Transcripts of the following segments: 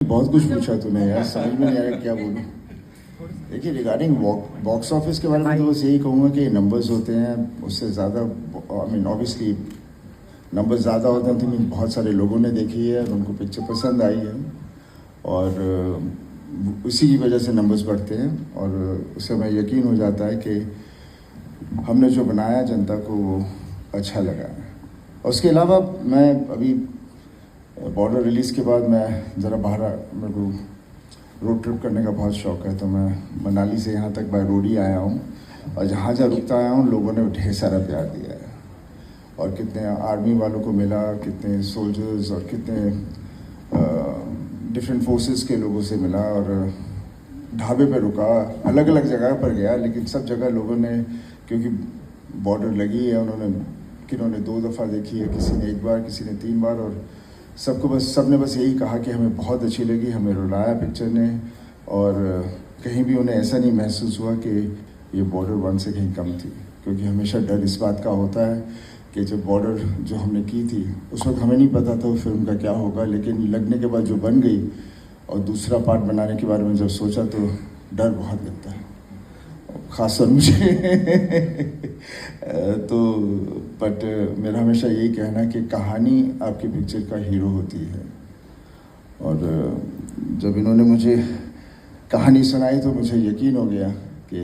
बहुत कुछ पूछा तूने यार, समझ में नहीं आ रहा क्या बोलूं। देखिए रिगार्डिंग बॉक्स ऑफिस के बारे में तो बस यही कहूँगा कि नंबर्स होते हैं, उससे ज़्यादा आई मीन ऑब्वियसली नंबर्स ज़्यादा होते हैं तो मीन बहुत सारे लोगों ने देखी है और उनको पिक्चर पसंद आई है और उसी की वजह से नंबर्स बढ़ते हैं और उससे हमें यकीन हो जाता है कि हमने जो बनाया जनता को वो अच्छा लगा। और उसके अलावा मैं अभी बॉर्डर रिलीज़ के बाद मैं ज़रा बाहर, मेरे को रोड ट्रिप करने का बहुत शौक़ है, तो मैं मनाली से यहाँ तक बाय रोड ही आया हूँ और जहाँ जहाँ रुकता आया हूँ लोगों ने ढेर सारा प्यार दिया है और कितने आर्मी वालों को मिला, कितने सोल्जर्स और कितने डिफरेंट फोर्सेस के लोगों से मिला और ढाबे पे रुका, अलग अलग जगह पर गया, लेकिन सब जगह लोगों ने, क्योंकि बॉर्डर लगी है, उन्होंने किन्होंने 2 दफ़ा देखी है, किसी ने 1 बार, किसी ने 3 बार और सबने बस यही कहा कि हमें बहुत अच्छी लगी, हमें रुलाया पिक्चर ने और कहीं भी उन्हें ऐसा नहीं महसूस हुआ कि ये बॉर्डर 1 से कहीं कम थी, क्योंकि हमेशा डर इस बात का होता है कि जब बॉर्डर जो हमने की थी उस वक्त हमें नहीं पता था फिल्म का क्या होगा, लेकिन लगने के बाद जो बन गई और दूसरा पार्ट बनाने के बारे में जब सोचा तो डर बहुत लगता है, ख़ासतौर मुझे तो बट मेरा हमेशा यही कहना है कि कहानी आपकी पिक्चर का हीरो होती है और जब इन्होंने मुझे कहानी सुनाई तो मुझे यकीन हो गया कि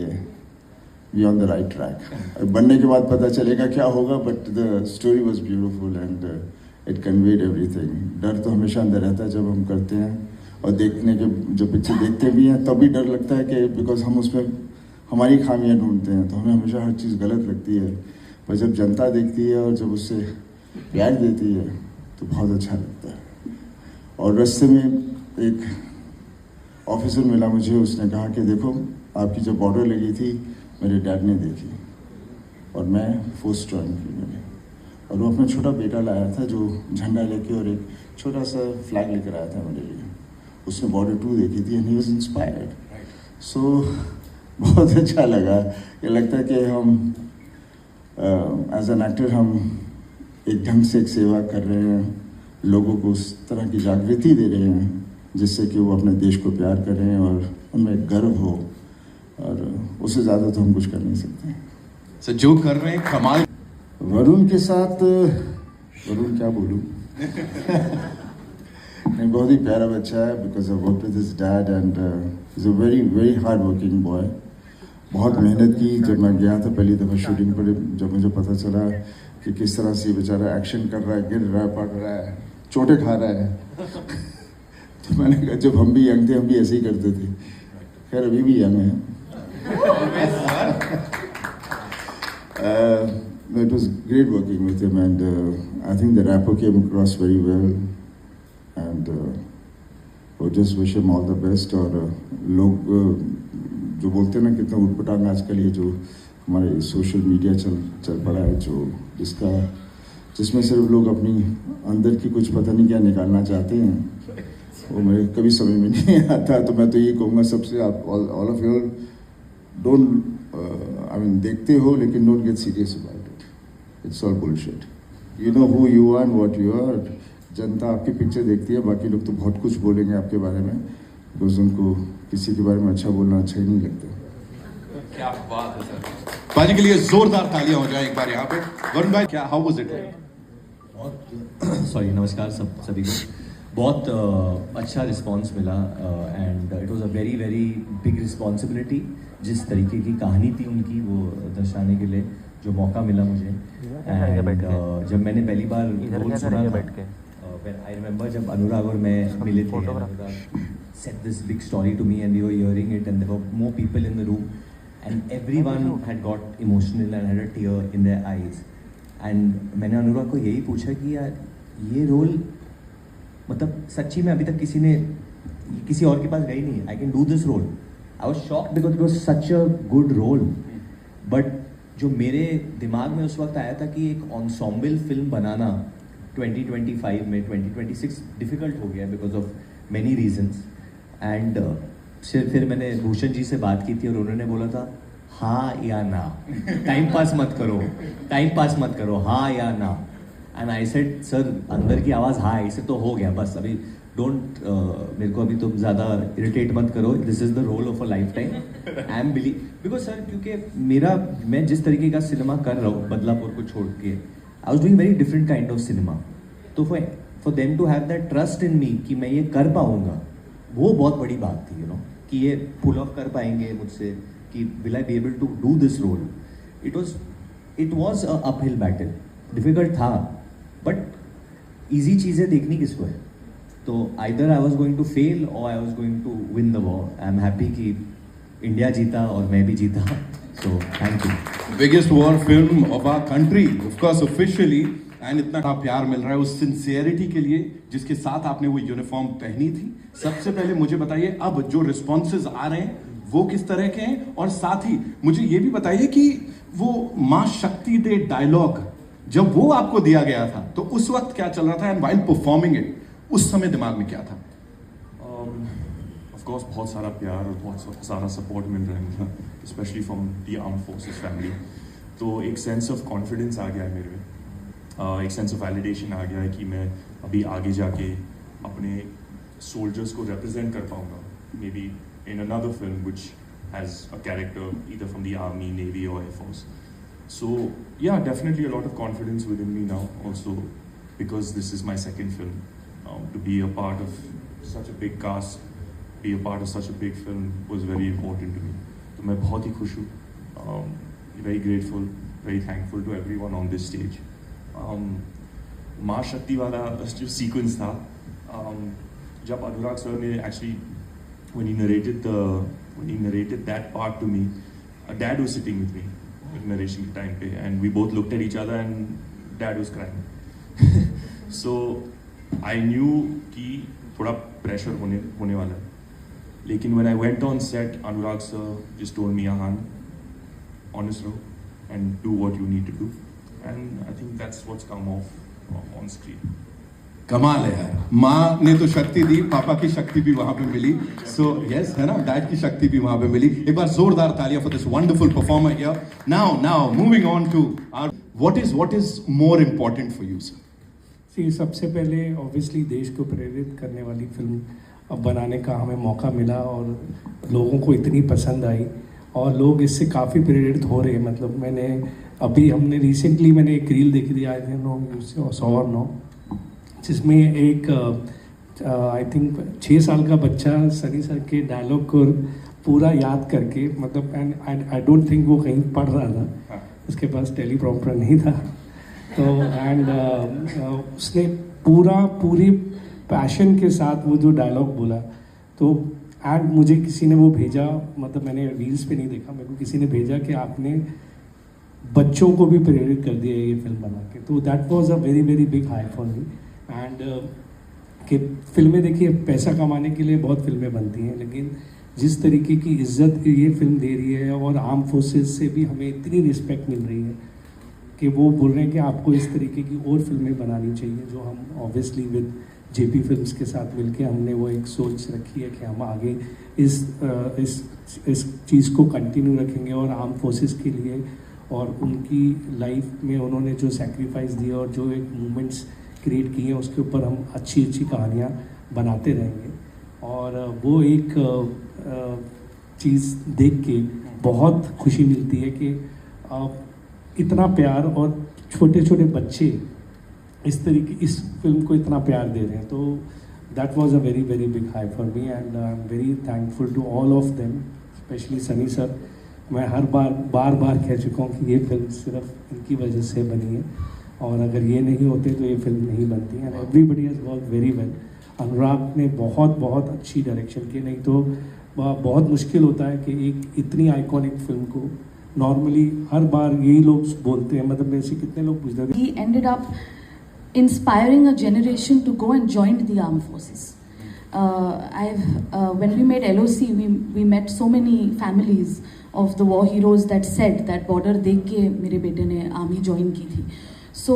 we on the right track. बनने के बाद पता चलेगा क्या होगा, but the story was beautiful and it conveyed everything. डर तो हमेशा अंदर रहता है जब हम करते हैं और देखने के जब पिक्चर देखते भी हैं तब भी डर लगता है कि बिकॉज हम उसमें हमारी खामियां ढूंढते हैं तो हमें हमेशा हर चीज़ गलत लगती है, पर जब जनता देखती है और जब उससे प्यार देती है तो बहुत अच्छा लगता है। और रास्ते में एक ऑफिसर मिला मुझे, उसने कहा कि देखो आपकी जब बॉर्डर लगी थी मेरे डैड ने देखी और मैं फोर्स ज्वाइन की मैंने, और वो अपना छोटा बेटा लाया था जो झंडा लेके और एक छोटा सा फ्लैग लेकर आया था मेरे लिए। उसने बॉर्डर 2 देखी थी एंड ही वाज इंस्पायर्ड। सो बहुत अच्छा लगा। ये लगता है कि हम एज एन एक्टर हम एक ढंग से एक सेवा कर रहे हैं, लोगों को उस तरह की जागृति दे रहे हैं जिससे कि वो अपने देश को प्यार करें और उनमें गर्व हो, और उससे ज़्यादा तो हम कुछ कर नहीं सकते। सर जो कर रहे हैं कमाल। वरुण के साथ, वरुण क्या बोलूँ नहीं, बहुत ही प्यारा बच्चा है because I work with his dad and is a very very hard working boy. बहुत मेहनत की। जब मैं गया था पहली दफ़ा शूटिंग पर, जब मुझे पता चला कि किस तरह से ये बेचारा एक्शन कर रहा है, गिर रहा है, पड़ रहा है, चोटें खा रहा है तो मैंने कहा जब हम भी यंग थे हम भी ऐसे ही करते थे। खैर अभी भी यंग है। It was great working with him and I think the rapport came across very well and I just wish him all the best। और लोग जो बोलते हैं ना कितना उटपटांग आजकल ये जो हमारे सोशल मीडिया चल पड़ा है, जो जिसमें सिर्फ लोग अपनी अंदर की कुछ पता नहीं क्या निकालना चाहते हैं, वो मेरे कभी समझ में नहीं आता। तो मैं तो ये कहूँगा सबसे, आप all of you don't I mean देखते हो लेकिन don't get serious about it, it's all bullshit. You know who you are and what you are. जनता आपकी पिक्चर देखती है, बाकी लोग तो बहुत कुछ बोलेंगे आपके बारे में बिकॉज उनको किसी के बारे में अच्छा बोलना अच्छा ही नहीं लगता। क्या बात है सर, बाजी के लिए जोरदार तालियां हो जाए एक बार यहाँ पे। वरुण भाई क्या, हाउ वाज इट? बहुत सॉरी, नमस्कार सभी को। बहुत अच्छा रिस्पांस मिला and it was a very very big responsibility. जिस तरीके की कहानी थी उनकी वो दर्शाने के लिए जो मौका मिला मुझे, एंड जब मैंने पहली बार रोल सुना था, आई रिमेंबर जब अनुराग और मैं मिले थे, Anurag said this big story to me and we were hearing it and there were more people in the room and everyone had got emotional and had a tear in their eyes. And मैंने अनुराग को यही पूछा कि यार ये role मतलब सच्ची में अभी तक किसी और के पास गई नहीं, I can do this role. I was shocked because it was such a good role, but जो मेरे दिमाग में उस वक्त आया था कि एक ensemble फिल्म बनाना 2025 में 2026 डिफ़िकल्ट हो गया because of many reasons. And फिर मैंने भूषण जी से बात की थी और उन्होंने बोला था हाँ या ना, टाइम पास मत करो, हाँ या ना। एंड आई सेड सर अंदर की आवाज़ हाँ, इसे तो हो गया बस, अभी डोंट मेरे को अभी तुम ज़्यादा इरिटेट मत करो, this is the role of a life time. I am believe because sir, क्योंकि मैं जिस तरीके का सिनेमा कर रहा हूँ बदलापुर को छोड़ के, I was doing very different kind of cinema. तो for them to have that trust in me कि मैं ये कर पाऊंगा, वो बहुत बड़ी बात थी, कि ये पुल ऑफ कर पाएंगे मुझसे, कि will I be able to do this role. It was a uphill battle, difficult था, बट ईजी चीज़ें देखनी किसको है। तो either I was going to fail और I was going to win the war. I am happy कि India जीता और मैं भी जीता, so thank you. Biggest war film of our country, of course officially, and इतना प्यार मिल रहा है उस सिंसियरिटी के लिए जिसके साथ आपने वो यूनिफॉर्म पहनी थी। सबसे पहले मुझे बताइए, अब जो रिस्पॉन्सेज आ रहे हैं वो किस तरह के हैं, और साथ ही मुझे ये भी बताइए कि वो मां शक्ति दे डायलॉग जब वो आपको दिया गया था तो उस वक्त क्या चल रहा था, एंड व्हाइल परफॉर्मिंग इट उस समय दिमाग में क्या था? ऑफ कोर्स बहुत सारा प्यार और बहुत सारा सपोर्ट मिल रहा है मुझे, specially from the armed forces family. तो एक सेंस ऑफ कॉन्फिडेंस आ गया है मेरे में, एक सेंस ऑफ वैलिडेशन आ गया है कि मैं अभी आगे जाके अपने सोल्जर्स को रिप्रेजेंट कर पाऊंगा, may be in another film which has a character either from the army, navy और air force. So yeah, definitely a lot of confidence within me now also, because this is my second film. To be a part of such a big cast, be a part of such a big film was very important to me. तो मैं बहुत ही खुश हूँ, very grateful, very thankful to everyone on this stage. माँ शक्ति वाला जो sequence था, जब अनुराग सर ने actually when he narrated that part to me, Dad was sitting with me narration time pe, and we both looked at each other and Dad was crying. So I knew कि थोड़ा pressure होने वाला है, लेकिन when I went on set, Anurag sir just told me, Ahan, honest रहो and do what you need to do, and I think that's what's come off on screen. कमाल है यार, माँ ने तो शक्ति दी, पापा की शक्ति भी वहां पे मिली, सो यस है ना, डैड की शक्ति भी वहां पे मिली। एक बार जोरदार तालियां for this wonderful performer here. Now moving on to what is more important for you sir? See, सबसे पहले ऑब्वियसली देश को प्रेरित करने वाली फिल्म अब बनाने का हमें मौका मिला और लोगों को इतनी पसंद आई और लोग इससे काफ़ी प्रेरित हो रहे हैं। मतलब हमने रिसेंटली एक रील देखी थी, आई थिंक 100 और 9, जिसमें एक आई थिंक 6 साल का बच्चा सनी सर के डायलॉग को पूरा याद करके, मतलब एंड आई डोंट थिंक वो कहीं पढ़ रहा था, उसके पास टेलीप्रॉम्प्टर नहीं था, तो एंड उसने पूरी पैशन के साथ वो जो डायलॉग बोला। तो एंड मुझे किसी ने वो भेजा, मतलब मैंने रील्स पे नहीं देखा, मेरे को किसी ने भेजा कि आपने बच्चों को भी प्रेरित कर दिया ये फिल्म बना के। तो that was a very very big high for me. And कि फिल्में देखिए, पैसा कमाने के लिए बहुत फिल्में बनती हैं, लेकिन जिस तरीके की इज्जत ये फिल्म दे रही है और आर्म फोर्सेस से भी हमें इतनी रिस्पेक्ट मिल रही है कि वो बोल रहे हैं कि आपको इस तरीके की और फिल्में बनानी चाहिए, जो हम ऑब्वियसली विद जेपी फिल्म्स के साथ मिलके हमने वो एक सोच रखी है कि हम आगे इस चीज़ को कंटिन्यू रखेंगे और आर्म फोर्सेस के लिए और उनकी लाइफ में उन्होंने जो सेक्रीफाइस दिया और जो एक मूवमेंट्स क्रिएट किए हैं उसके ऊपर हम अच्छी कहानियाँ बनाते रहेंगे। और वो एक चीज़ देख के बहुत खुशी मिलती है कि इतना प्यार और छोटे छोटे बच्चे इस फिल्म को इतना प्यार दे रहे हैं। तो that was a very very big high for me and I am very thankful to all of them, specially Sunny sir. मैं हर बार कह चुका हूँ कि ये फिल्म सिर्फ इनकी वजह से बनी है और अगर ये नहीं होते तो ये फिल्म नहीं बनती। And everybody has work very well. Anurag ने बहुत अच्छी डायरेक्शन की, नहीं तो बहुत मुश्किल होता है कि एक इतनी आइकॉनिक फिल्म को नॉर्मली हर बार यही लोग बोलते हैं, मतलब मेरे से कितने लोग पूछते हैं। He ended up inspiring a generation to go and join the armed forces. When we made LOC, we met so many families of the war heroes that said that border देख के मेरे बेटे ने आर्मी ज्वाइन की थी। So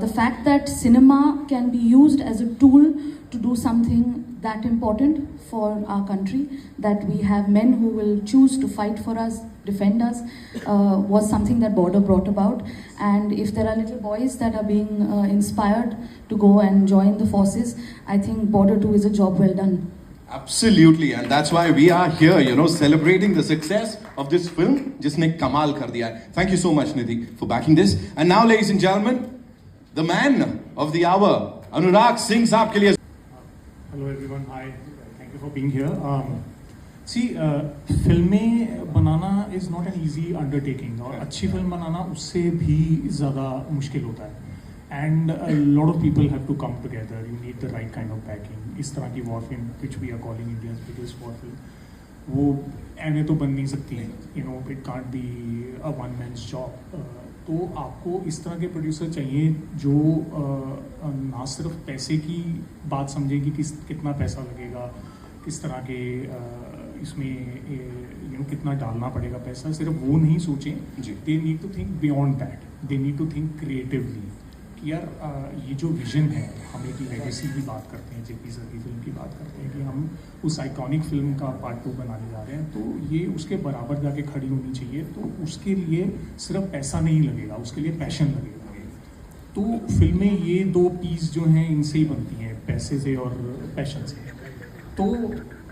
the fact that cinema can be used as a tool to do something that important for our country, that we have men who will choose to fight for us defend us, was something that Border brought about. And if there are little boys that are being inspired to go and join the forces, I think Border 2 is a job well done. Absolutely, and that's why we are here, you know, celebrating the success of this film, जिसने कमाल कर दिया है. Thank you so much, Nidhi, for backing this. And now, ladies and gentlemen, the man of the hour, Anurag Singh साहब के लिए. Hello everyone, hi. Thank you for being here. फिल्में बनाना is not an easy undertaking और अच्छी film बनाना उससे भी ज़्यादा मुश्किल होता है. And a lot of people have to come together. You need the right kind of backing. इस तरह की war film, which we are calling India's biggest war film, वो ऐने तो बन नहीं सकती है. You know, it can't be a one man's job. तो आपको इस तरह के प्रोड्यूसर चाहिए जो ना सिर्फ पैसे की बात समझे कि कितना पैसा लगेगा, किस तरह के इसमें कितना डालना पड़ेगा पैसा, सिर्फ वो नहीं सोचें. They need to think beyond that. They need to think creatively कि यार ये जो विजन है, हम एक लेगेसी की बात करते हैं, जेपी सर की फिल्म की बात करते हैं कि हम उस आइकॉनिक फिल्म का पार्ट 2 बनाने जा रहे हैं, तो ये उसके बराबर जाके खड़ी होनी चाहिए. तो उसके लिए सिर्फ पैसा नहीं लगेगा, उसके लिए पैशन लगेगा. तो फिल्में ये 2 पीस जो हैं इनसे ही बनती हैं, पैसे से और पैशन से. तो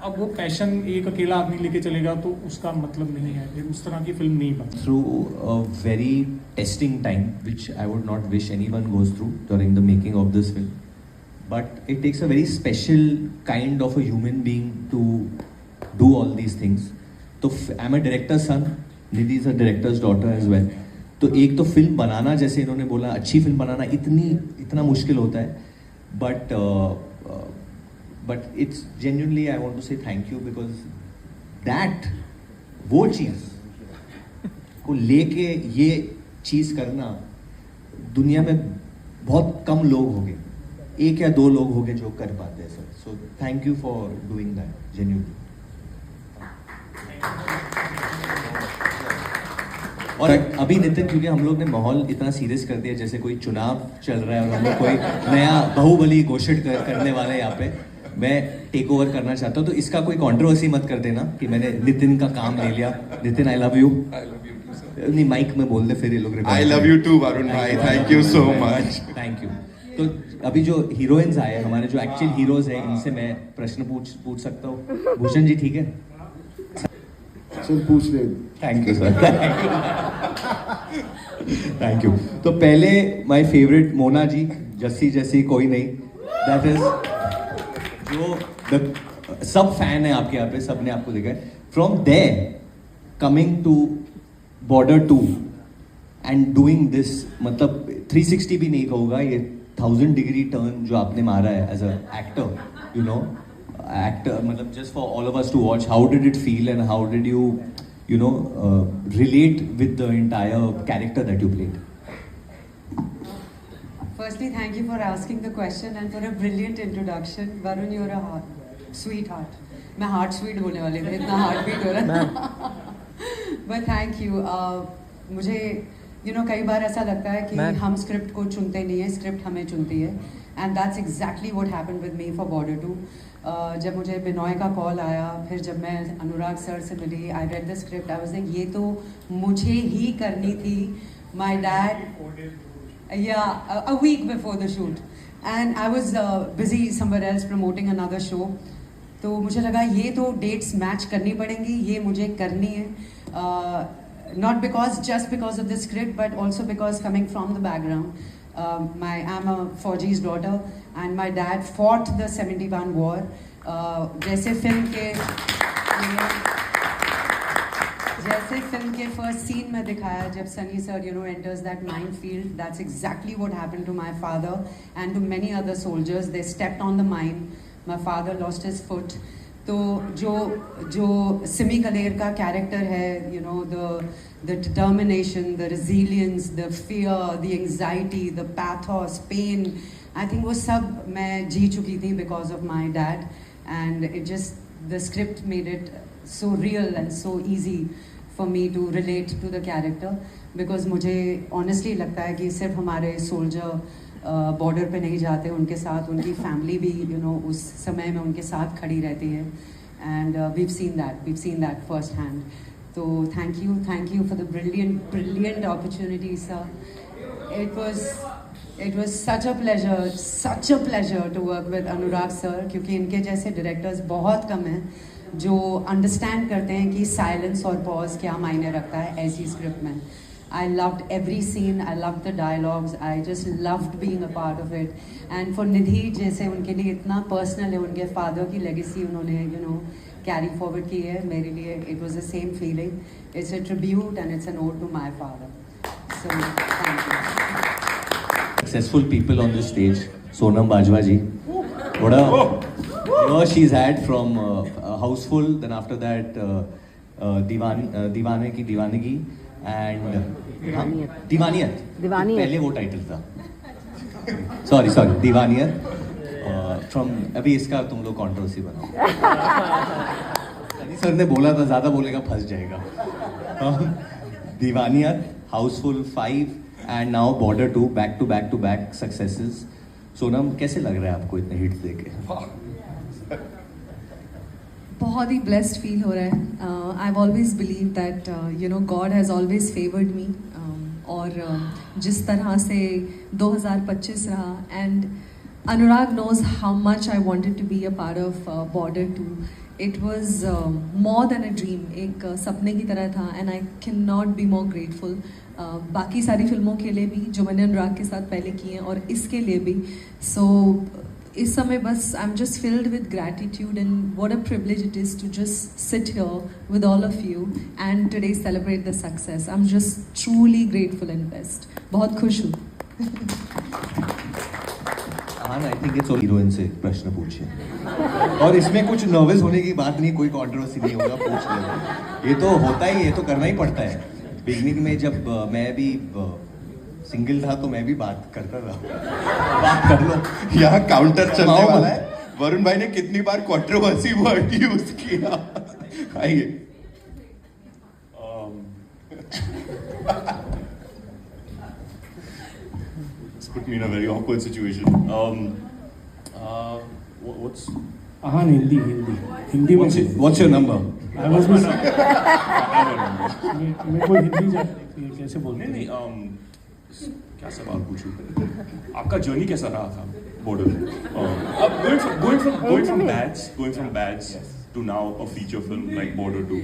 अब वो पैशन एक अकेला आदमी लेके चलेगा तो उसका मतलब नहीं है, फिर उस तरह की फिल्म नहीं बनती. Through a very testing time, which I would not wish anyone goes through during the making of this film, but it takes a very special kind of a human being to do all these things. तो I'm a director's son, Nidhi is a director's daughter as well. तो एक तो film बनाना, जैसे इन्होंने बोला, अच्छी film बनाना इतना मुश्किल होता है, but it's genuinely I want to say thank you because that वो चीज़ को लेके ये चीज़ करना दुनिया में बहुत कम लोग होंगे, 1 या 2 लोग होंगे जो कर पाते हैं sir. So thank you for doing that genuinely. और अभी नितिन, क्योंकि हम लोग ने माहौल इतना सीरियस कर दिया जैसे कोई चुनाव चल रहा है और हम लोग कोई नया बाहुबली घोषित करने वाले हैं यहाँ पे, मैं टेक ओवर करना चाहता हूँ. तो इसका कोई कंट्रोवर्सी मत कर देना कि मैंने नितिन का काम ले लिया. Nitin, I love you. नहीं, माइक में बोल दे, फिर ये लोग. I love you too, Varun भाई. Thank you so much. Thank you. तो अभी जो हीरोइंस आए, हमारे जो एक्चुअल हीरोज हैं, इनसे मैं प्रश्न पूछ सकता हूँ. भूषण जी, ठीक है? सर पूछ ले. Thank you sir. Thank you. तो पहले माय फेवरेट मोना जी, जस्सी जैसी कोई नहीं, दैट इज जो सब फैन है आपके यहाँ पे, सब ने आपको देखा है. From there coming to border 2 and doing this, मतलब 360 भी नहीं कहूँगा, ये 1000 डिग्री टर्न जो आपने मारा है as a actor, you know, actor, मतलब just for all of us to watch, how did it feel and how did you know, relate with the entire character that you played? Firstly, thank you for asking the question and for a brilliant introduction. Varun, you're a sweetheart. मैं heart sweet बोलने वाली थी, इतना heart beat हो रहा था. But thank you. मुझे कई बार ऐसा लगता है कि हम स्क्रिप्ट को चुनते नहीं है, स्क्रिप्ट हमें चुनती है. And that's exactly what happened with me for Border 2. जब मुझे बिनॉय का कॉल आया, फिर जब मैं अनुराग सर से मिली, I read the script, I was like ये तो मुझे ही करनी थी. My dad, a week before the shoot, and I was busy somewhere else promoting another show. तो मुझे लगा ये तो डेट्स मैच करनी पड़ेंगी, ये मुझे करनी है. Not just because of the script, but also because coming from the background. I'm a Fauji's daughter, and my dad fought the 71 war. जैसे फिल्म के फर्स्ट सीन में दिखाया, जब Sunny sir enters that minefield, that's exactly what happened to my father and to many other soldiers. They stepped on the mine. My father lost his foot. तो जो सिमी कलेर का character है, the determination, the resilience, the fear, the anxiety, the pathos, pain, I think वो सब मैं जी चुकी थी because of my dad, and the script made it so real and so easy for me to relate to the character, because मुझे honestly लगता है कि सिर्फ हमारे soldier बॉर्डर पे नहीं जाते, उनके साथ उनकी फैमिली भी उस समय में उनके साथ खड़ी रहती है. And we've seen that firsthand. तो thank you for the brilliant opportunity, sir. It was such a pleasure to work with Anurag sir, क्योंकि इनके जैसे डायरेक्टर्स बहुत कम हैं जो अंडरस्टैंड करते हैं कि साइलेंस और पॉज क्या मायने रखता है ऐसी स्क्रिप्ट में. I loved every scene, I loved the dialogues, I just loved being a part of it. And for Nidhi, जैसे उनके लिए इतना पर्सनल है, उनके फादर की लेगेसी उन्होंने कैरी फॉरवर्ड की है, मेरे लिए it was the same feeling. It's a tribute and it's an ode to my father. So thank you. Successful people on the stage. Sonam Bajwa ji. What a year she's had from Houseful, then after that दीवाने की दीवानगी and Deewaniyat. पहले वो title था. Sorry Deewaniyat. From अभी इसका तुम लोग कंट्रोवर्सी बनाओ. सर ने बोला था ज्यादा बोलेगा फंस जाएगा. Deewaniyat, Housefull 5 and now Border 2, back to back successes. Sonam, कैसे लग रहा है आपको इतने हिट्स देके? बहुत ही ब्लेस्ड फील हो रहा है. I have always believe that God has always favoured me. और जिस तरह से 2025 रहा and Anurag knows how much I wanted to be a part of Border 2. It was more than a dream. एक सपने की तरह था and I can not be more grateful. बाकी सारी फिल्मों के लिए भी जो मैंने अनुराग के साथ पहले की हैं और इसके लिए भी. सो इस समय बस I am just filled with gratitude and what a privilege it is to just sit here with all of you and today celebrate the success. I am just truly grateful and best. बहुत खुश हूँ. I think it's heroine से प्रश्न पूछिए. और इसमें कुछ nervous होने की बात नहीं, कोई कंट्रोवर्सी नहीं होगा. पूछ लो, ये तो होता ही, ये तो करना ही पड़ता है. बिगनिंग में जब मैं भी सिंगल था तो मैं भी बात करता था. बात कर लो. यहाँ काउंटर चलने वाला है. वरुण भाई ने कितनी बार कंट्रोवर्सी वर्ड यूज किया. आइए. It's put me in a very awkward situation. What's हाँ, हिंदी में. What's your number? I was मेरे को हिंदी कैसे बोलते नहीं क्या सवाल पूछूं. आपका जर्नी कैसा रहा था बॉर्डर में? going from Bads to now a feature film like Border 2.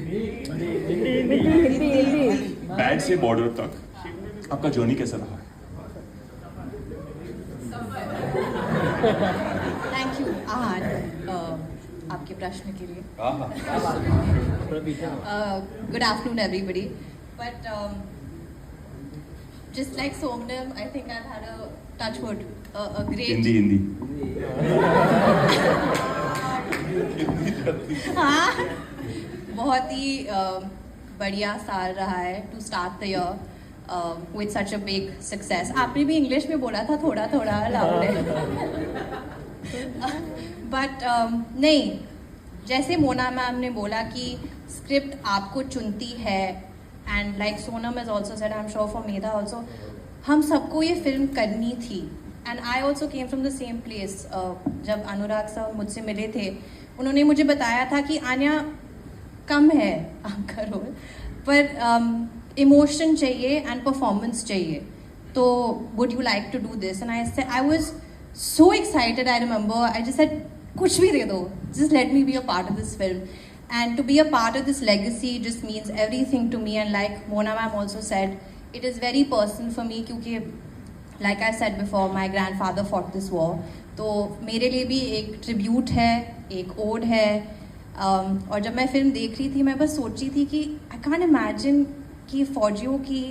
Bads से बॉर्डर तक आपका जर्नी कैसा रहा? थैंक यू आपके प्रश्न के लिए. Good afternoon everybody. But just like Somnam, I think I've had a touch wood, a great. Hindi. हाँ, बहुत ही बढ़िया साल रहा है to start the year with such a big success. आपने भी इंग्लिश में बोला था थोड़ा लाउड है. But नहीं, जैसे मोना मैम ने बोला कि स्क्रिप्ट आपको चुनती है. And like Sonam has also said, I'm sure for Medha also, हम सबको ये फिल्म करनी थी. And I also came from the same place. जब अनुराग सर मुझसे मिले थे, उन्होंने मुझे बताया था कि आन्या कम है आपका रोल, पर इमोशन चाहिए एंड परफॉर्मेंस चाहिए. तो would you like to do this? And I said, I was so excited. I remember I just said, कुछ भी दे दो, just let me be a part of this film. And to be a part of this legacy just means everything to me. And like Mona ma'am also said, it is very personal for me क्योंकि like I said before, my grandfather fought this war. तो मेरे लिए भी एक tribute है, एक odd है. और जब मैं फिल्म देख रही थी मैं बस सोच रही थी कि I can't imagine कि फौजियों की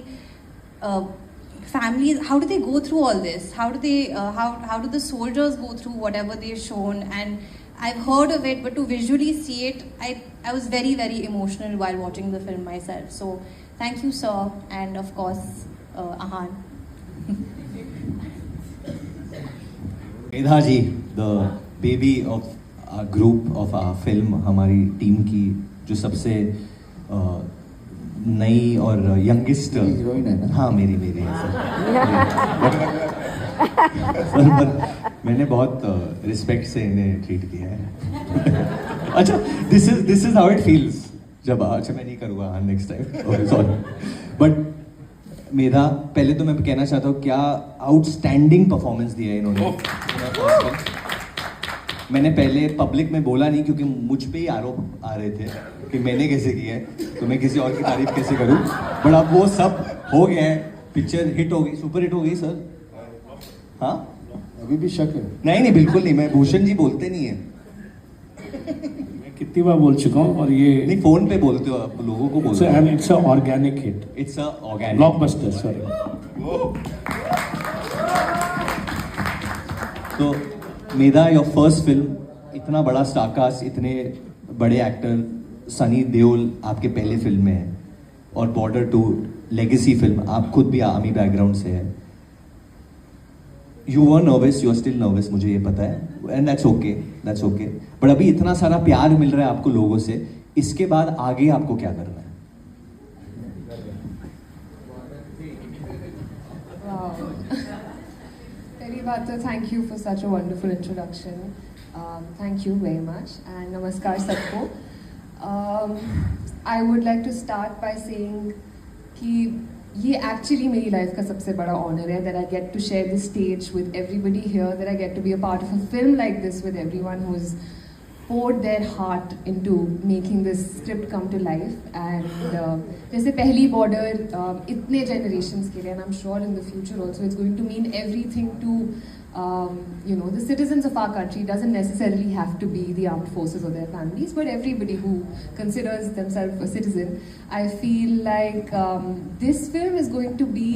families, how do they go through all this? How do they how do the soldiers go through whatever they've shown? And I've heard of it, but to visually see it, I was very, very emotional while watching the film myself. So thank you, sir, and of course, Ahan. Medha ji, the baby of our group, of our film, हमारी team की जो सबसे नई और youngest heroine है ना. हाँ, मेरी है सर. मैंने बहुत रिस्पेक्ट से इन्हें ट्रीट किया है. अच्छा, this is how it feels. जब अच्छा मैं नहीं करूँगा नेक्स्ट टाइम, सॉरी। बट मेधा, पहले तो मैं कहना चाहता हूँ क्या आउटस्टैंडिंग परफॉर्मेंस दिया है इन्होंने। मैंने पहले पब्लिक में बोला नहीं क्योंकि मुझ पे ही आरोप आ रहे थे कि मैंने कैसे किया है, तो मैं किसी और की तारीफ कैसे करूं। बट अब वो सब हो गया है, पिक्चर हिट हो गई, सुपर हिट हो गई सर। हाँ अभी भी शक है? नहीं बिल्कुल नहीं, मैं भूषण जी बोलते नहीं है। मैं कितनी बार बोल चुका हूँ, और ये नहीं फोन पे बोलते हो आप, लोगों को बोलते हो। It's a organic hit, it's a organic blockbuster, sorry. तो मेधा, योर फर्स्ट फिल्म, इतना बड़ा स्टारकास्ट, इतने बड़े एक्टर, सनी देओल आपके पहले फिल्म में है, और बॉर्डर 2 लेगेसी फिल्म, आप खुद भी आर्मी बैकग्राउंड से है। You were nervous, you are still nervous, मुझे ये पता है, and that's okay, that's okay. But अभी इतना सारा प्यार मिल रहा है आपको लोगों से, इसके बाद आगे आपको क्या करना है? पहली बात तो thank you for such a wonderful introduction, thank you very much and नमस्कार सबको। I would like to start by saying कि ये एक्चुअली मेरी लाइफ का सबसे बड़ा ऑनर है, that I get to share this stage with everybody here, that I get to be a part of a film like this with everyone who is poured their heart into making this script come to life. And जैसे पहली border इतने generations के लिए, and I'm sure in the future also it's going to mean everything to you know, the citizens of our country. It doesn't necessarily have to be the armed forces or their families, but everybody who considers themselves a citizen. I feel like this film is going to be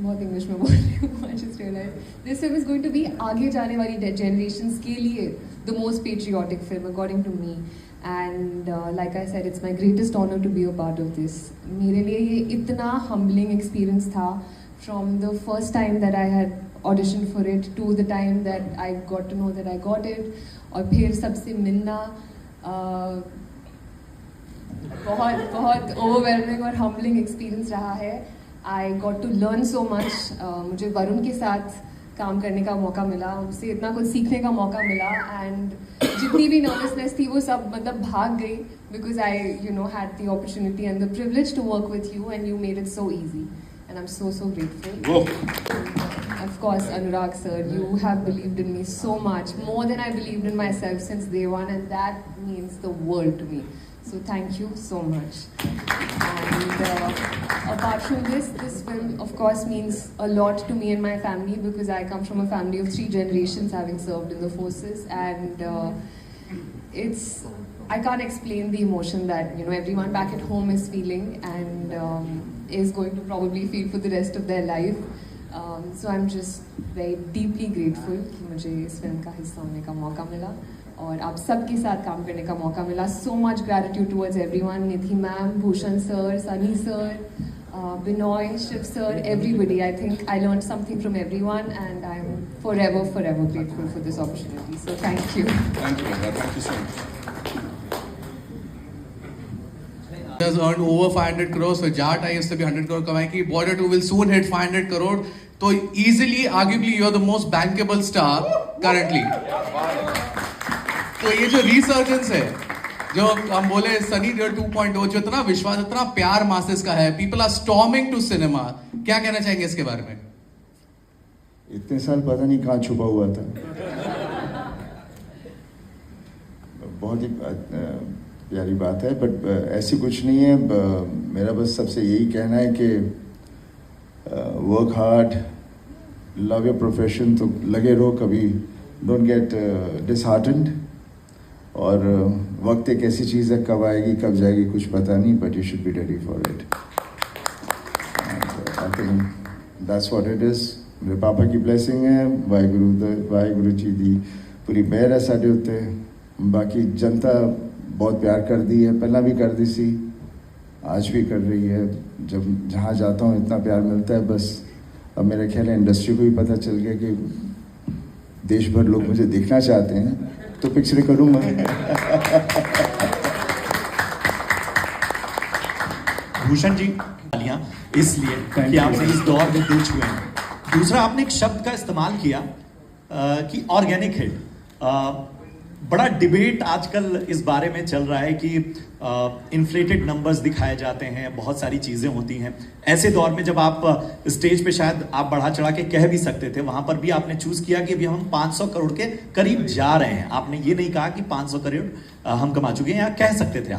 बहुत English में बोल रही हूँ, I just realized. This film is going to be आगे जाने वाली generations के लिए the most patriotic film according to me. And like I said, it's my greatest honor to be a part of this. मेरे लिए ये इतना humbling experience था, from the first time that I had auditioned for it to the time that I got to know that I got it, और फिर सबसे मिलना बहुत overwhelming और humbling experience रहा है. I got to learn so much. मुझे वरुण के साथ काम करने का मौका मिला, उनसे इतना कुछ सीखने का मौका मिला, एंड जितनी भी नर्वसनेस थी वो सब मतलब भाग गई, because I had the opportunity and the privilege to work with you, and you made it so easy, and I'm so grateful. Of course, Anurag sir, you have believed in me so much, more than I believed in myself since day one, and that means the world to me. So thank you so much. And apart from this film of course means a lot to me and my family, because I come from a family of 3 generations having served in the forces, and I can't explain the emotion that everyone back at home is feeling, and is going to probably feel for the rest of their life. So I'm just very deeply grateful कि मुझे इस film का हिस्सा होने का मौका मिला और आप सबके साथ काम करने का मौका मिला. So much gratitude towards everyone, Nidhi ma'am, Bhushan sir, Sunny sir, Binoy, Shiv sir, everybody. I think I learned something from everyone, and I'm forever grateful for this opportunity. So thank you. Thank you so much. Has earned over 500 crores, so Jat I used to be 100 crore कमाएगी. Border 2 will soon hit 500 crore. तो easily, arguably, you're the most bankable star currently. तो ये जो resurgence है, जो हम बोले सनी देओल 2.0, जो इतना विश्वास, इतना प्यार मासेस का है, people are storming to cinema. क्या कहना चाहेंगे इसके बारे में? इतने साल पता नहीं कहाँ छुपा हुआ था. बहुत ही प्यारी बात है, बट ऐसी कुछ नहीं है. मेरा बस सबसे यही कहना है कि work hard, love your profession, तो लगे रहो, कभी डोंट गेट डिसहार्टेंड. और वक्त एक ऐसी चीज़ है, कब आएगी कब जाएगी कुछ पता नहीं, but you should be ready for it. I think that's what it is. मेरे पापा की ब्लेसिंग है, वाहिगुरु जी दी पूरी मेहर है साडे उत्ते. बाकी जनता बहुत प्यार कर दी है, पहला भी कर दी सी, आज भी कर रही है. जब जहाँ जाता हूँ इतना प्यार मिलता है. बस अब मेरा ख्याल है इंडस्ट्री को भी पता चल गया कि देश भर लोग मुझे देखना चाहते हैं, तो पिक्चरें करूँगा. भूषण जी इसलिए कि आपने इस दौर में दे चुके हैं. दूसरा, आपने एक शब्द का इस्तेमाल किया कि ऑर्गेनिक हिट. बड़ा डिबेट आजकल इस बारे में चल रहा है कि इन्फ्लेटेड नंबर्स दिखाए जाते हैं, बहुत सारी चीजें होती हैं। ऐसे दौर में जब आप स्टेज पे शायद आप बढ़ा चढ़ा के कह भी सकते थे, वहां पर भी आपने चूज किया कि अभी हम 500 करोड़ के करीब जा रहे हैं। आपने ये नहीं कहा कि 500 करोड़ हम कमा चुके हैं, या कह सकते थे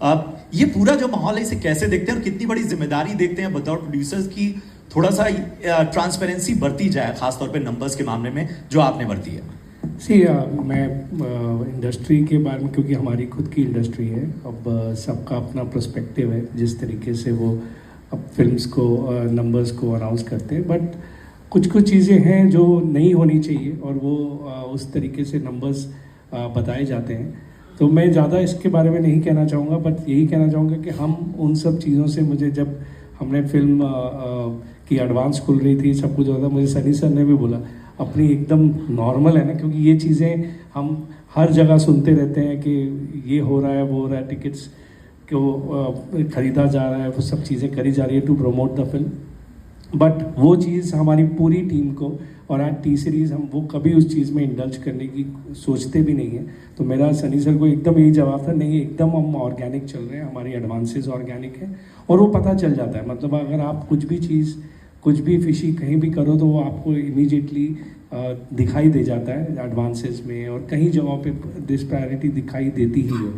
आप। ये पूरा जो माहौल है इसे कैसे देखते हैं और कितनी बड़ी जिम्मेदारी देखते हैं बतौर प्रोड्यूसर्स की थोड़ा सा ट्रांसपेरेंसी बरती जाए, खासतौर पे नंबर्स के मामले में जो आपने बरती है? मैं इंडस्ट्री के बारे में, क्योंकि हमारी खुद की इंडस्ट्री है, अब सबका अपना पर्सपेक्टिव है जिस तरीके से वो अब फिल्म्स को नंबर्स को अनाउंस करते हैं, बट कुछ चीज़ें हैं जो नहीं होनी चाहिए और वो उस तरीके से नंबर्स बताए जाते हैं। तो मैं ज़्यादा इसके बारे में नहीं कहना चाहूँगा, बट यही कहना चाहूँगा कि हम उन सब चीज़ों से, मुझे जब हमने फिल्म की एडवांस खुल रही थी, सब कुछ होता, मुझे सनी सर ने भी बोला अपनी एकदम नॉर्मल है ना, क्योंकि ये चीज़ें हम हर जगह सुनते रहते हैं कि ये हो रहा है वो हो रहा है, टिकट्स को ख़रीदा जा रहा है, वो सब चीज़ें करी जा रही है to promote the film. But वो चीज़ हमारी पूरी टीम को, और आज टी सीरीज़ हम वो कभी उस चीज़ में इंडल्ज करने की सोचते भी नहीं है। तो मेरा सनी सर को एकदम यही जवाब था, नहीं एकदम हम ऑर्गेनिक चल रहे हैं, हमारी एडवांसेस ऑर्गेनिक है और वो पता चल जाता है। मतलब अगर आप कुछ भी चीज़, कुछ भी फिशी कहीं भी करो तो वो आपको इमीडिएटली दिखाई दे जाता है एडवांसेस में, और कहीं जगहों पे डिस्पैरिटी दिखाई देती ही है।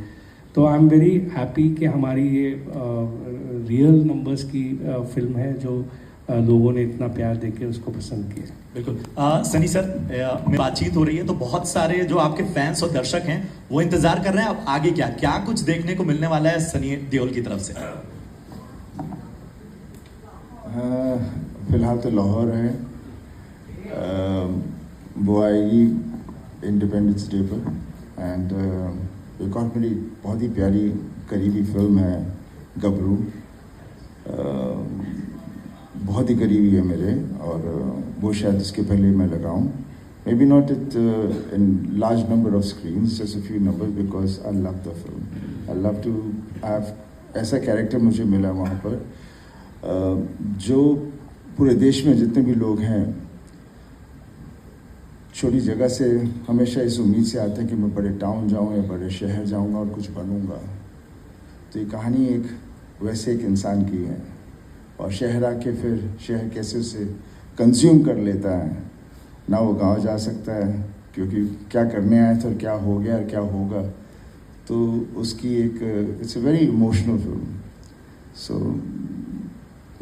तो आई एम वेरी हैप्पी कि हमारी ये रियल नंबर्स की फिल्म है जो लोगों ने इतना प्यार देके उसको पसंद किया। बिल्कुल। सनी सर, में बातचीत हो रही है तो बहुत सारे जो आपके फैंस और दर्शक हैं वो इंतजार कर रहे हैं अब आगे क्या कुछ देखने को मिलने वाला है सनी देओल की तरफ से? फिलहाल तो लाहौर है, वो आएगी इंडिपेंडेंस डे पर। एंड एक और मेरी बहुत ही प्यारी करीबी फिल्म है गबरू, बहुत ही करीबी है मेरे, और वो शायद इसके पहले मैं लगाऊं, maybe not it in large number of screens, just a few number, because I love the film, I love to have ऐसा कैरेक्टर मुझे मिला वहाँ पर, जो पूरे देश में जितने भी लोग हैं छोटी जगह से हमेशा इस उम्मीद से आते हैं कि मैं बड़े टाउन जाऊं या बड़े शहर जाऊंगा और कुछ बनूंगा। तो ये कहानी एक वैसे एक इंसान की है, और शहर आके फिर शहर कैसे उसे कंज्यूम कर लेता है, ना वो गांव जा सकता है क्योंकि क्या करने आया था और क्या हो गया और क्या होगा। तो उसकी एक it's a very emotional film, so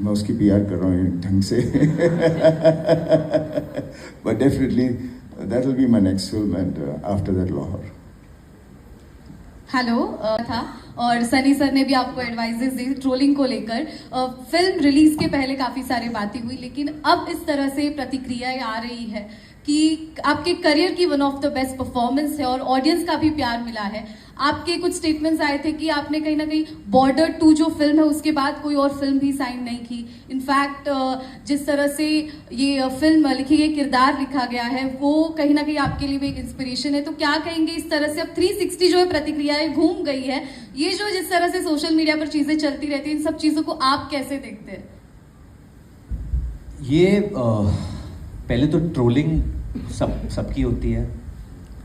मैं उसकी PR कर रहा हूँ ढंग से but definitely that will be my next film, and after that Lahore. Hello था, और सनी सर ने भी आपको एडवाइजेस दी ट्रोलिंग को लेकर। फिल्म रिलीज के पहले काफ़ी सारी बातें हुई, लेकिन अब इस तरह से प्रतिक्रियाएं आ रही है कि आपके करियर की one of the best performance है और ऑडियंस का भी प्यार मिला है। आपके कुछ स्टेटमेंट्स आए थे कि आपने कहीं ना कहीं बॉर्डर 2 जो फिल्म है उसके बाद कोई और फिल्म भी साइन नहीं की। इनफैक्ट जिस तरह से ये फिल्म लिखी है, किरदार लिखा गया है, वो कहीं ना कहीं आपके लिए भी एक इंस्पिरेशन है। तो क्या कहेंगे इस तरह से अब 360 जो है प्रतिक्रियाएं घूम गई है, ये जो जिस तरह से सोशल मीडिया पर चीजें चलती रहती हैं, इन सब चीजों को आप कैसे देखते हैं? ये पहले तो ट्रोलिंग सबकी होती है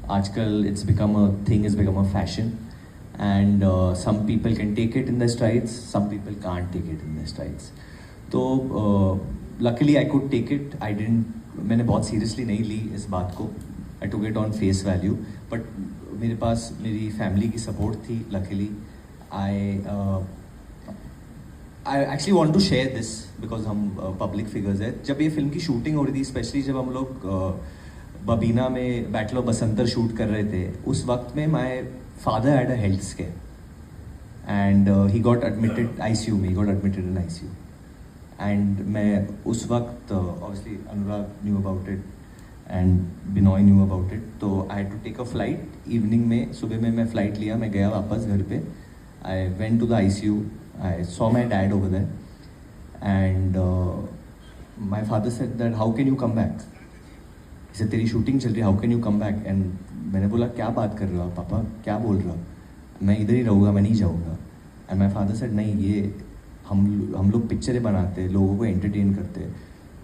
आजकल, it's become a thing, is become a fashion, and some people can take it in the strides, some people can't take it in the strides. तो luckily I could take it, I didn't, मैंने बहुत seriously नहीं ली इस बात को, I took it on face value, but मेरे पास मेरी फैमिली की सपोर्ट थी। Luckily I actually want to share this because हम पब्लिक फिगर्स है। जब ये फिल्म की शूटिंग हो रही थी, स्पेशली जब हम लोग बबीना में बैटल ऑफ बसंतर शूट कर रहे थे, उस वक्त में my father had a health scare and he got admitted ICU में, he got admitted in ICU, and मैं उस वक्त obviously Anurag knew about it and Binoy knew about it, तो I had to take a flight evening में। सुबह में मैं flight लिया, मैं गया वापस घर पे, I went to the ICU, I saw my dad over there, and my father said that how can you come back? He said तेरी शूटिंग चल रही है, how can you come back? And मैंने बोला क्या बात कर रहे हो आप पापा, क्या बोल रहे हो, मैं इधर ही रहूँगा, मैं नहीं जाऊँगा। And my father said नहीं, ये हम लोग पिक्चरें बनाते हैं, लोगों को एंटरटेन करते हैं,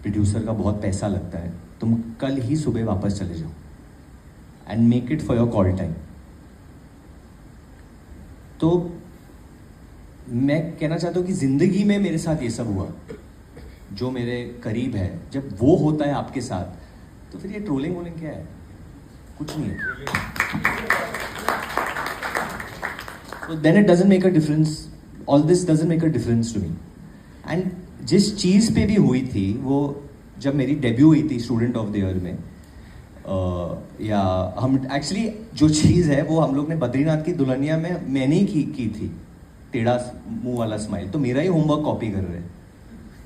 प्रोड्यूसर का बहुत पैसा लगता है, तुम कल ही सुबह वापस चले जाओ and make it for your call time, तो मैं कहना चाहता हूँ कि ज़िंदगी में मेरे साथ ये सब हुआ, जो मेरे करीब है, जब वो होता है आपके साथ तो फिर ये ट्रोलिंग वोलिंग क्या है? कुछ नहीं है। So then it doesn't make a difference. All this doesn't make a difference to me. And जिस चीज़ पे भी हुई थी वो जब मेरी डेब्यू हुई थी स्टूडेंट ऑफ द ईयर में, या हम एक्चुअली जो चीज़ है वो हम लोग ने बद्रीनाथ की दुल्हनिया में मैंने ही की थी, टेढ़ा मुंह वाला स्माइल। तो मेरा ही होमवर्क कॉपी कर रहे हैं,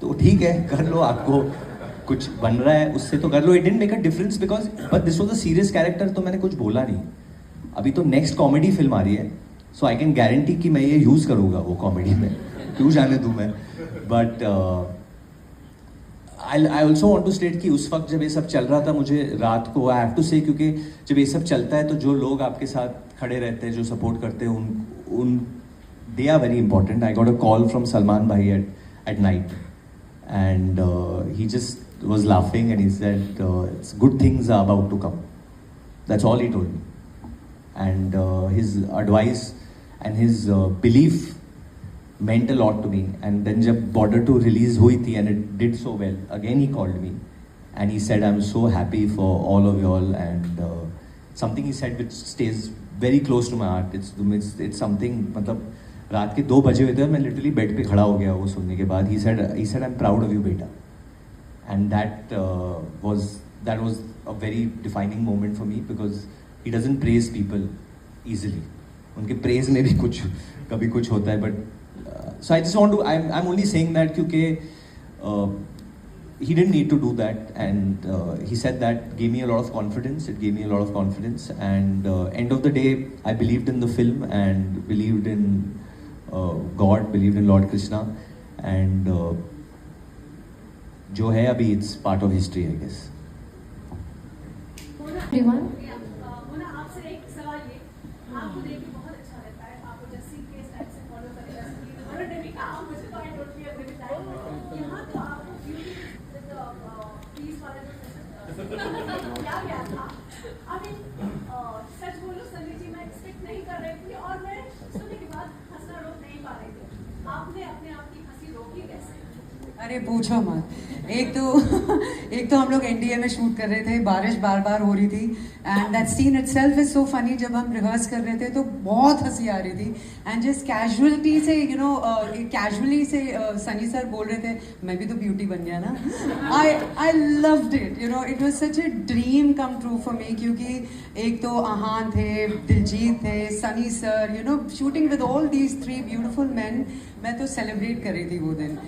तो ठीक है कर लो, आपको कुछ बन रहा है उससे तो कर लो। It didn't make a difference because but this was a serious character, तो मैंने कुछ बोला नहीं। अभी तो नेक्स्ट कॉमेडी फिल्म आ रही है, सो आई कैन गारंटी कि मैं ये यूज़ करूँगा वो कॉमेडी में, क्यों जाने दूँ मैं। But I also want to state कि उस वक्त जब ये सब चल रहा था, मुझे रात को आई हैव टू से, क्योंकि जब ये सब चलता है तो जो लोग आपके साथ खड़े रहते हैं, जो सपोर्ट करते हैं, उन they are very important. I got a call from Salman भाई at night and he just was laughing and he said it's good things are about to come. That's all he told me. And his advice and his belief meant a lot to me. And then jab Border 2 release hui thi and it did so well, again he called me and he said I'm so happy for all of you all, and something he said which stays very close to my heart. It's something, matlab रात के 2 बजे हुए थे और मैं literally bed पे खड़ा हो गया वो सुनने के बाद। he said I am proud of you बेटा, and that was a very defining moment for me because he doesn't praise people easily. उनके प्रेज में भी कुछ कभी कुछ होता है, but so I just want to, I am only saying that क्योंकि he didn't need to do that, and he said that gave me a lot of confidence. It gave me a lot of confidence, and end of the day I believed in the film and believed in God, believed in Lord Krishna, and जो है अभी it's part of history, I guess. Everyone. आपसे एक सवाल ये, आपको देख के बहुत अच्छा लगता है, आपको जैसी केस टाइप से फॉलो करें, जैसे कि उन्होंने भी कहा मुझे तो I totally agree with that. यहाँ तो आपको ब्यूटी विद पीस वाला जो क्या गया था, अभी सच बोलो सनी जी, मैं एक्सपेक्ट नहीं कर रही थी और मैं सुनने के बाद हंसना रोक नहीं पा रही थी। आपने अपने आप की हंसी रोकी कैसे? अरे पूछो मत। एक तो हम लोग एनडीए में शूट कर रहे थे, बारिश बार बार हो रही थी, and that scene itself is so funny. जब हम रिहर्स कर रहे थे तो बहुत हंसी आ रही थी, एंड जिस कैजुअलिटी से कैजुअली से सनी सर बोल रहे थे, मैं भी तो ब्यूटी बन गया ना। आई loved it, it was such a dream come true for me, क्योंकि एक तो आहान थे, दिलजीत थे, Sunny sir, shooting with all these 3 beautiful man. मैं तो सेलिब्रेट कर रही थी वो दिन।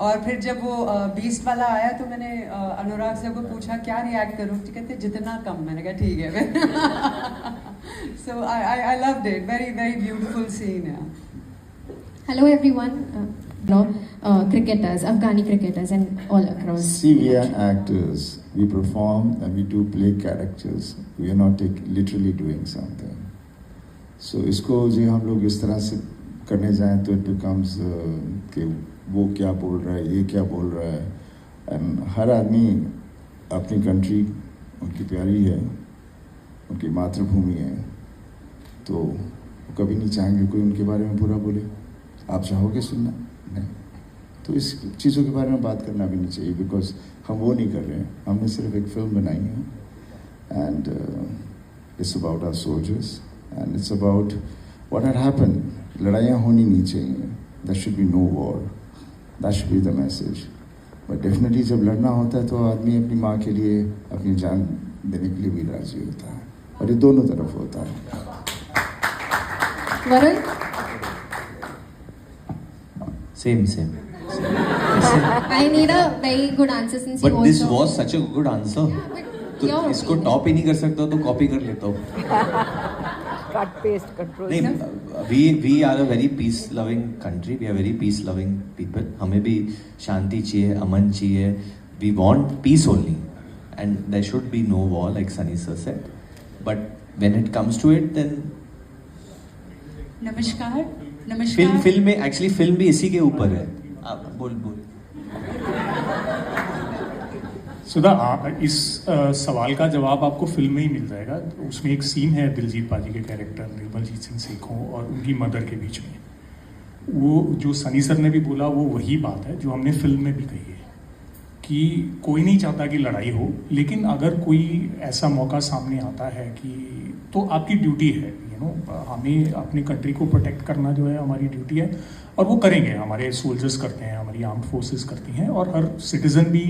और फिर जब वो बीस्ट वाला आया तो मैंने अनुराग सर को पूछा क्या रिएक्ट करूँ, तो कहते जितना कम। मैंने कहा ठीक है। So I loved it, very very beautiful scene है। Hello everyone. Cricketers, Afghani cricketers, and all across. See, we are actors. We perform and we do play characters. We are not literally doing something. So इसको जो हम लोग इस तरह से करने जाएं तो it becomes कि वो क्या बोल रहा है, ये क्या बोल रहा है। एंड हर आदमी अपनी कंट्री उनकी प्यारी है, उनकी मातृभूमि है, तो वो कभी नहीं चाहेंगे कोई उनके बारे में बुरा बोले। आप चाहोगे सुनना? नहीं। तो इस चीज़ों के बारे में बात करना भी नहीं चाहिए, बिकॉज हम वो नहीं कर रहे हैं। हमने सिर्फ एक फिल्म बनाई है, and it's about our soldiers and it's about what had happened. लड़ाइयाँ होनी नहीं चाहिए, there should be no war, that should be the message. But definitely जब लड़ना होता है तो आदमी अपनी माँ के लिए अपनी जान देने के लिए भी राजी होता है, और ये दोनों तरफ होता है। Varun? Same. I need a very good answer since But you this also... was such a good answer. तो इसको टॉप ही नहीं कर सकता तो कॉपी कर लेता हूँ। Cut paste control. नहीं, we are a very peace loving country. We are very peace loving people. हमें भी शांति चाहिए, अमन चाहिए. We want peace only, and there should be no war, like Sunny sir said. But when it comes to it, then नमस्कार। Film में actually film भी इसी के ऊपर है। आप बोल। सुधा इस सवाल का जवाब आपको फिल्म में ही मिल जाएगा। उसमें एक सीन है दिलजीत पाजी के कैरेक्टर निर्मलजीत सिंह सेखों और उनकी मदर के बीच में। वो जो सनी सर ने भी बोला वो वही बात है जो हमने फिल्म में भी कही है कि कोई नहीं चाहता कि लड़ाई हो, लेकिन अगर कोई ऐसा मौका सामने आता है कि तो आपकी ड्यूटी है, हमें अपनी कंट्री को प्रोटेक्ट करना जो है हमारी ड्यूटी है और वो करेंगे। हमारे सोल्जर्स करते हैं, हमारी आर्म्ड फोर्सेस करती हैं और हर सिटीजन भी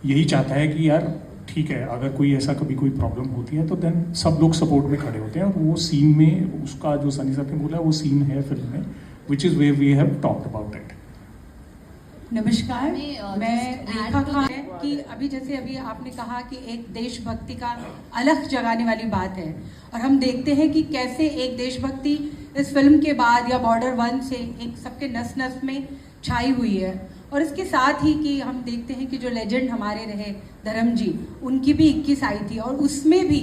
यही चाहता है कि यार ठीक है, अगर कोई ऐसा कभी कोई प्रॉब्लम होती है तो देन सब लोग सपोर्ट में खड़े होते हैं। और वो सीन में उसका जो सनी साहब ने बोला वो सीन है फिल्म में, which is way we have talked about it. नमस्कार, मैं रेखा खान है कि अभी आपने कहा कि एक देशभक्ति का अलग जगाने वाली बात है और हम देखते हैं कि कैसे एक देशभक्ति इस फिल्म के बाद या बॉर्डर 1 से एक सबके नस नस में छाई हुई है। और इसके साथ ही कि हम देखते हैं कि जो लेजेंड हमारे रहे धर्म जी, उनकी भी 21 आई थी और उसमें भी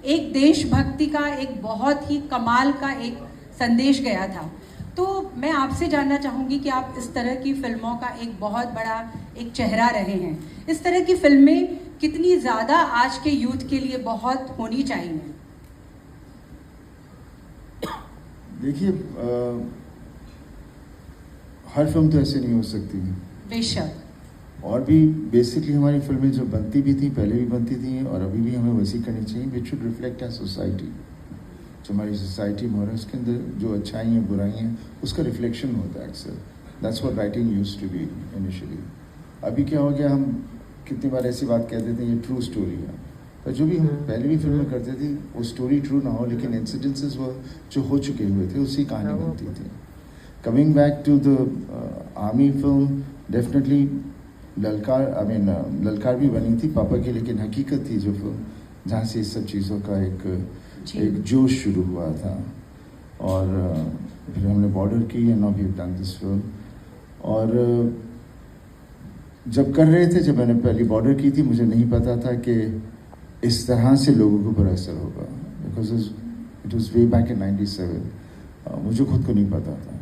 एक देशभक्ति का एक बहुत ही कमाल का एक संदेश गया था। तो मैं आपसे जानना चाहूँगी कि आप इस तरह की फिल्मों का एक बहुत बड़ा एक चेहरा रहे हैं, इस तरह की फिल्में कितनी ज़्यादा आज के यूथ के लिए बहुत होनी चाहिए? देखिए, हर फिल्म तो ऐसे नहीं हो सकती है, बेशक। और भी बेसिकली हमारी फिल्में जो बनती भी थी, पहले भी बनती थी और अभी भी हमें वैसी करनी चाहिए। Which should reflect our society. जो हमारी सोसाइटी में हो रहा है उसके अंदर जो अच्छाई हैं, बुराई हैं, उसका रिफ्लेक्शन होता है अक्सर। That's what writing used to be initially. अभी क्या हो गया, हम कितनी बार ऐसी बात कह देते हैं ये ट्रू स्टोरी है, पर जो भी हम पहले भी फिल्में करते थे वो स्टोरी ट्रू ना हो, लेकिन इंसिडेंसेस वो जो हो चुके हुए थे उसी कहानी बनती थी। Coming back to the army film, definitely Lalkaar भी बनी थी पापा की, लेकिन हकीकत थी जो फिल्म जहाँ से इस सब चीज़ों का एक जोश शुरू हुआ था। और फिर हमने बॉर्डर की and now we have done this film. और जब कर रहे थे, जब मैंने पहली बॉर्डर की थी, मुझे नहीं पता था कि इस तरह से लोगों के ऊपर असर होगा, because it was way back in 97। मुझे खुद को नहीं पता था,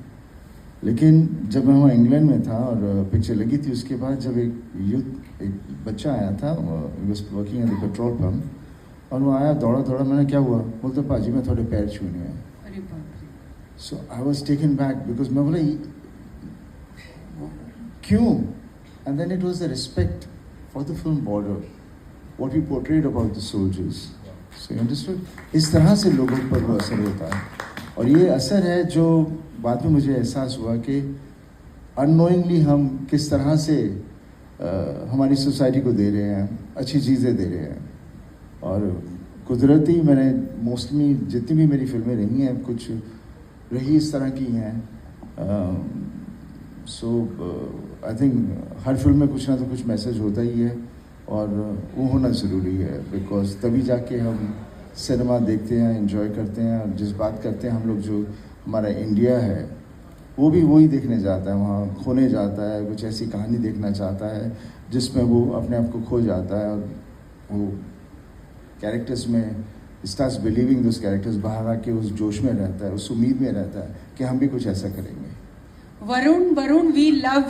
लेकिन जब मैं वहाँ इंग्लैंड में था और पिक्चर लगी थी, उसके बाद जब एक बच्चा आया था, was working at the petrol pump, और वो आया दौड़ा, मैंने क्या हुआ, बोलते पाजी मैं थोड़े पैर छूने हैं। So I was taken back, because मैं बोला क्यों? And then it was the respect for the film Border, what we portrayed about the soldiers. So you understood, इस तरह से लोगों पर वो असर होता है। और ये असर है जो बाद में मुझे एहसास हुआ कि अननोइंगली हम किस तरह से हमारी सोसाइटी को दे रहे हैं, अच्छी चीज़ें दे रहे हैं। और कुदरती मैंने मोस्टली जितनी भी मेरी फिल्में रही हैं, कुछ रही इस तरह की हैं। So I think her film में कुछ ना तो कुछ मैसेज होता ही है और वो होना ज़रूरी है, बिकॉज तभी जाके हम सिनेमा देखते हैं, एंजॉय करते हैं। और जिस बात करते हैं हम लोग, जो हमारा इंडिया है वो भी वही देखने जाता है, वहाँ खोने जाता है, कुछ ऐसी कहानी देखना चाहता है जिसमें वो अपने आप को खो जाता है और वो कैरेक्टर्स में स्टार्ट्स बिलीविंग दोस कैरेक्टर्स, बाहर आके उस जोश में रहता है, उस उम्मीद में रहता है कि हम भी कुछ ऐसा करेंगे। Varun, we love